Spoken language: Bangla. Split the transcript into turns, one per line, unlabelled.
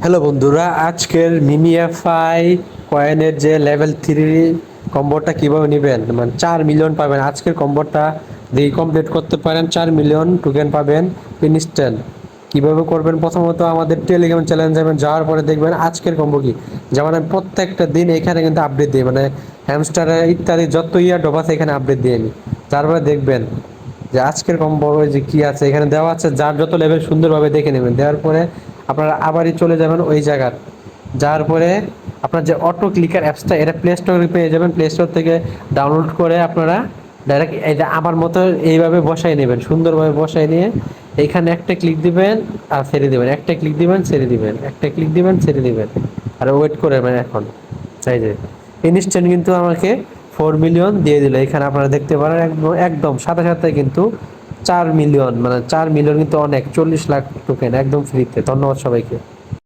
হ্যালো বন্ধুরা, আজকের মিমিএফআই কয়েনের যে লেভেল 3 কম্বোটা কিভাবে নেবেন, মানে 4 মিলিয়ন পাবেন আজকের কম্বোটা দিয়ে কমপ্লিট করতে পারেন। 4 মিলিয়ন টোকেন পাবেন ইনস্ট্যান্ট। কিভাবে করবেন? প্রথমত আমাদের টেলিগ্রাম চ্যানেল যাবেন, যাওয়ার পরে দেখবেন আজকের কম্বো কি। যেমন আমি প্রত্যেকটা দিন এখানে কিন্তু আপডেট দিই, মানে হ্যামস্টার ইত্যাদি যত ডব আছে এখানে আপডেট দিয়ে নিই। তারপরে দেখবেন যে আজকের কম্বো যে কি আছে এখানে দেওয়া আছে, যার যত লেভেল সুন্দরভাবে দেখে নেবেন। দেওয়ার পরে আপনারা আবারই চলে যাবেন ওই জায়গার, যাওয়ার পরে আপনার যে অটো ক্লিকার অ্যাপসটা, এটা প্লে স্টোরে পেয়ে যাবেন। প্লে স্টোর থেকে ডাউনলোড করে আপনারা ডাইরেক্ট এই যে আমার মতো এইভাবে বসাই নেবেন, সুন্দরভাবে বসাই নিয়ে এইখানে একটা ক্লিক দিবেন আর ছেড়ে দিবেন, একটা ক্লিক দিবেন ছেড়ে দিবেন, একটা ক্লিক দিবেন ছেড়ে দিবেন, আর ওয়েট করবেন। এখন এই যে ইনস্ট্যান্ট কিন্তু আমাকে 4 মিলিয়ন দিয়ে দিল। এখানে আপনারা দেখতে পারেন একদম একদম সাথে সাথে কিন্তু 4 মিলিয়ন, মানে 4 মিলিয়ন কিন্তু অনেক, 40 লাখ টোকেন একদম ফ্রিতে। ধন্যবাদ সবাইকে।